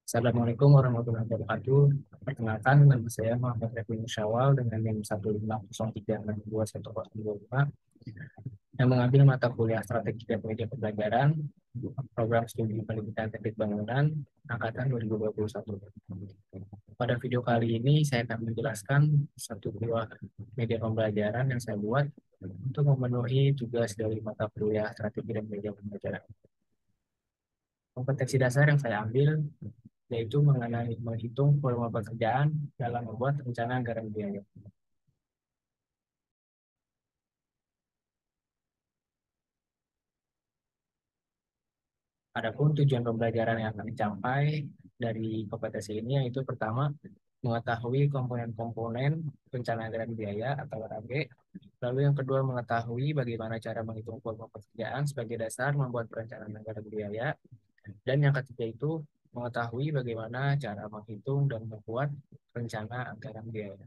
Assalamualaikum warahmatullahi wabarakatuh. Perkenalkan, nama saya Muhammad Refli Syawal dengan NIM 150362105 yang mengambil mata kuliah Strategi dan Media Pembelajaran Program Studi Pendidikan Teknik Bangunan Angkatan 2021. Pada video kali ini saya akan menjelaskan satu buah media pembelajaran yang saya buat untuk memenuhi tugas dari mata kuliah Strategi dan Media Pembelajaran. Kompetensi dasar yang saya ambil yaitu mengenai menghitung volume pekerjaan dalam membuat rencana anggaran biaya. Adapun tujuan pembelajaran yang akan dicapai dari kompetensi ini yaitu pertama, mengetahui komponen-komponen rencana anggaran biaya atau RAB. Lalu yang kedua, mengetahui bagaimana cara menghitung volume pekerjaan sebagai dasar membuat perencanaan anggaran biaya. Dan yang ketiga itu, mengetahui bagaimana cara menghitung dan membuat rencana anggaran biaya.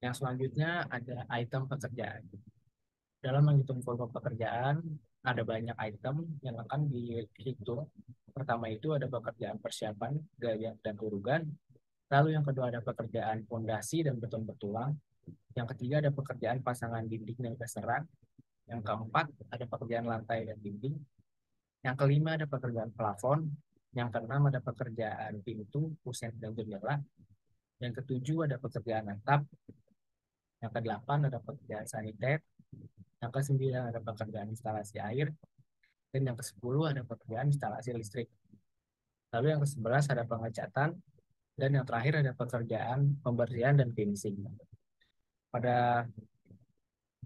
Yang selanjutnya ada item pekerjaan. Dalam menghitung volume pekerjaan, ada banyak item yang akan dihitung. Pertama itu ada pekerjaan persiapan, gaya, dan urugan. Lalu yang kedua ada pekerjaan fondasi dan beton-betulan. Yang ketiga ada pekerjaan pasangan dinding dan dasaran. Yang keempat ada pekerjaan lantai dan dinding. Yang kelima ada pekerjaan plafon. Yang keenam ada pekerjaan pintu, kusen, dan jendela. Yang ketujuh ada pekerjaan atap. Yang kedelapan ada pekerjaan saniter. Yang kesembilan ada pekerjaan instalasi air. Dan yang ke-10 ada pekerjaan instalasi listrik. Lalu yang ke-11 ada pengecatan. Dan yang terakhir ada pekerjaan pembersihan dan finishing. Pada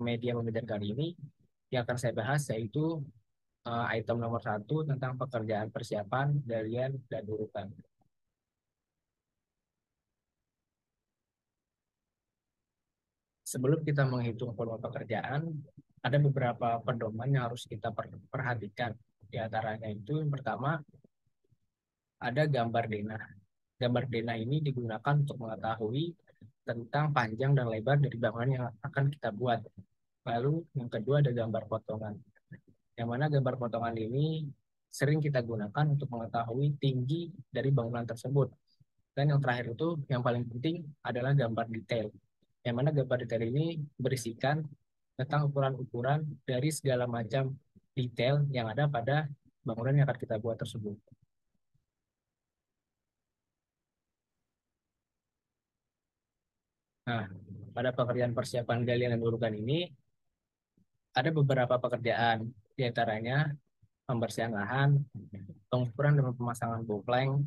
media pembelajaran kali ini, yang akan saya bahas yaitu item nomor 1 tentang pekerjaan persiapan, galian, dan urutan. Sebelum kita menghitung volume pekerjaan, ada beberapa pedoman yang harus kita perhatikan. Di antaranya itu yang pertama, ada gambar denah. Gambar denah ini digunakan untuk mengetahui tentang panjang dan lebar dari bangunan yang akan kita buat. Lalu yang kedua ada gambar potongan. Yang mana gambar potongan ini sering kita gunakan untuk mengetahui tinggi dari bangunan tersebut. Dan yang terakhir itu yang paling penting adalah gambar detail. Yang mana gambar detail ini berisikan tentang ukuran-ukuran dari segala macam detail yang ada pada bangunan yang akan kita buat tersebut. Nah, pada pekerjaan persiapan galian dan urukan ini ada beberapa pekerjaan, di antaranya pembersihan lahan, pengukuran dan pemasangan boplank,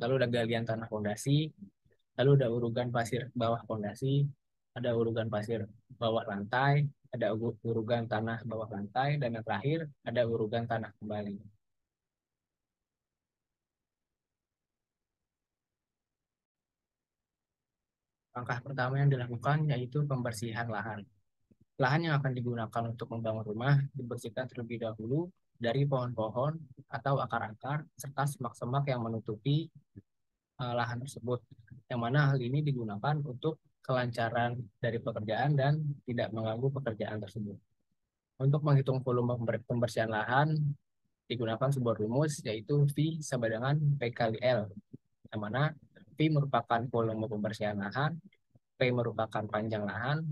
lalu ada galian tanah fondasi, lalu ada urugan pasir bawah fondasi, ada urugan pasir bawah lantai, ada urugan tanah bawah lantai, dan yang terakhir ada urugan tanah kembali. Langkah pertama yang dilakukan yaitu pembersihan lahan. Lahan yang akan digunakan untuk membangun rumah dibersihkan terlebih dahulu dari pohon-pohon atau akar-akar serta semak-semak yang menutupi lahan tersebut. Yang mana hal ini digunakan untuk kelancaran dari pekerjaan dan tidak mengganggu pekerjaan tersebut. Untuk menghitung volume pembersihan lahan digunakan sebuah rumus yaitu V sama dengan P kali L. Yang mana V merupakan volume pembersihan lahan, P merupakan panjang lahan,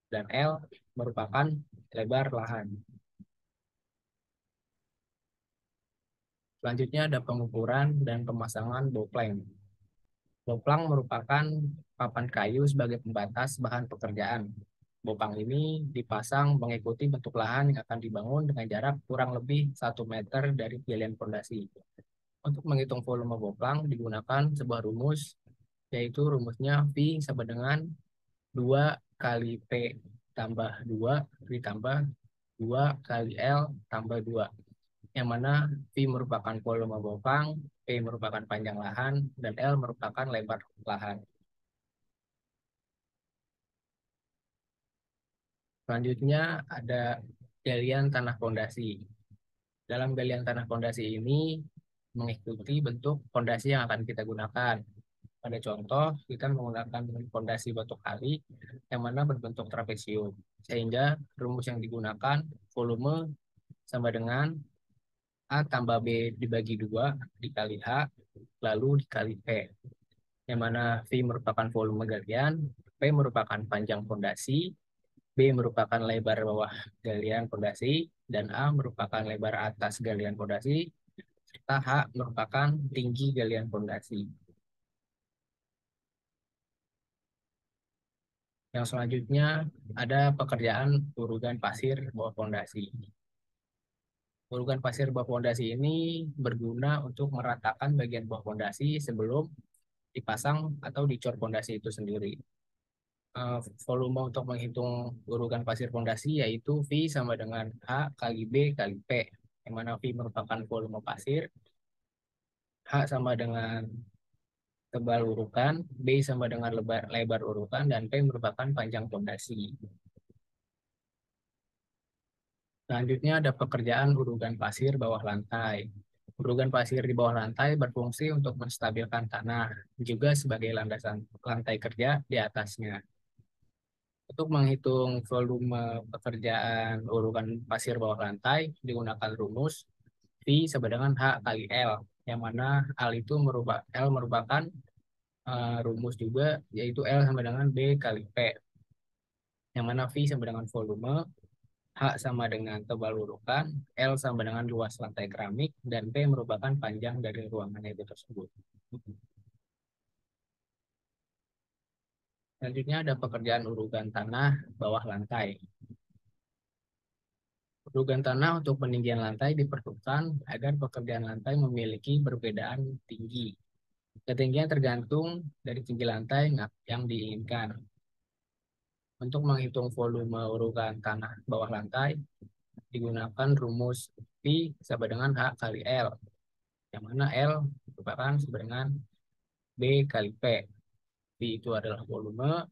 dan L merupakan lebar lahan. Selanjutnya ada pengukuran dan pemasangan boplank. Boplang merupakan papan kayu sebagai pembatas bahan pekerjaan. Boplang ini dipasang mengikuti bentuk lahan yang akan dibangun dengan jarak kurang lebih 1 meter dari pilihan fondasi. Untuk menghitung volume boplang digunakan sebuah rumus, yaitu rumusnya V sama dengan 2 kali P tambah 2 ditambah 2 kali L tambah 2. Yang mana V merupakan volume bopang, P merupakan panjang lahan, dan L merupakan lebar lahan. Selanjutnya ada galian tanah fondasi. Dalam galian tanah fondasi ini mengikuti bentuk fondasi yang akan kita gunakan. Pada contoh, kita menggunakan fondasi batu kali yang mana berbentuk trapesium. Sehingga rumus yang digunakan volume sama dengan A tambah B dibagi 2 dikali H lalu dikali P. Yang mana V merupakan volume galian, P merupakan panjang fondasi, B merupakan lebar bawah galian fondasi, dan A merupakan lebar atas galian fondasi, serta H merupakan tinggi galian fondasi. Yang selanjutnya ada pekerjaan urugan pasir bawah fondasi. Urugan pasir bawah fondasi ini berguna untuk meratakan bagian bawah fondasi sebelum dipasang atau dicor fondasi itu sendiri. Volume untuk menghitung urugan pasir fondasi yaitu V sama dengan H kali B kali P, yang mana V merupakan volume pasir, H sama dengan tebal urukan, B sama dengan lebar urukan, dan P merupakan panjang fondasi. Selanjutnya ada pekerjaan urugan pasir bawah lantai. Urugan pasir di bawah lantai berfungsi untuk menstabilkan tanah, juga sebagai landasan lantai kerja di atasnya. Untuk menghitung volume pekerjaan urugan pasir bawah lantai, digunakan rumus V sama dengan H kali L, yang mana L merupakan rumus juga, yaitu L sama dengan B kali P, yang mana V sama dengan volume, H sama dengan tebal urukan, L sama dengan luas lantai keramik, dan P merupakan panjang dari ruangan itu tersebut. Selanjutnya ada pekerjaan urugan tanah bawah lantai. Urugan tanah untuk peninggian lantai diperlukan agar pekerjaan lantai memiliki perbedaan tinggi. Ketinggian tergantung dari tinggi lantai yang diinginkan. Untuk menghitung volume urugan tanah bawah lantai, digunakan rumus P sama dengan H kali L, yang mana L merupakan sama dengan B kali P. P itu adalah volume,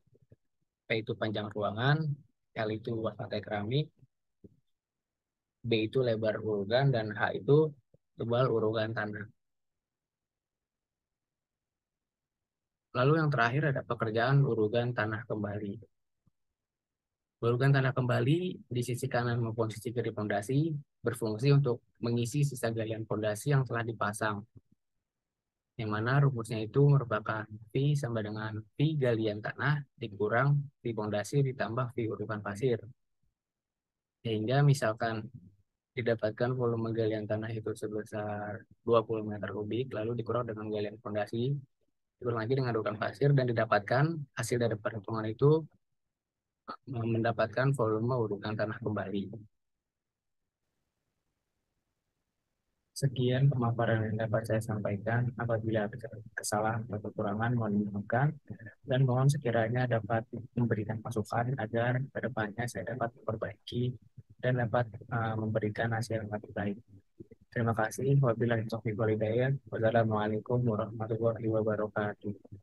P itu panjang ruangan, L itu luas lantai keramik, B itu lebar urugan, dan H itu tebal urugan tanah. Lalu yang terakhir ada pekerjaan urugan tanah kembali. Urugan tanah kembali di sisi kanan maupun sisi kiri fondasi berfungsi untuk mengisi sisa galian fondasi yang telah dipasang, yang mana rumusnya itu merupakan V sama dengan V galian tanah dikurang V fondasi ditambah V urukan pasir. Sehingga misalkan didapatkan volume galian tanah itu sebesar 20 meter kubik, lalu dikurang dengan galian fondasi, dikurang lagi dengan urukan pasir, dan didapatkan hasil dari perhitungan itu mendapatkan volume urukan tanah kembali. Sekian pemaparan yang dapat saya sampaikan. Apabila ada kesalahan atau kekurangan, mohon dimaafkan. Dan mohon sekiranya dapat memberikan masukan agar ke depannya saya dapat memperbaiki dan dapat memberikan hasil yang lebih baik. Terima kasih. Wabillahi taufiq wal hidayah. Wassalamualaikum warahmatullahi wabarakatuh.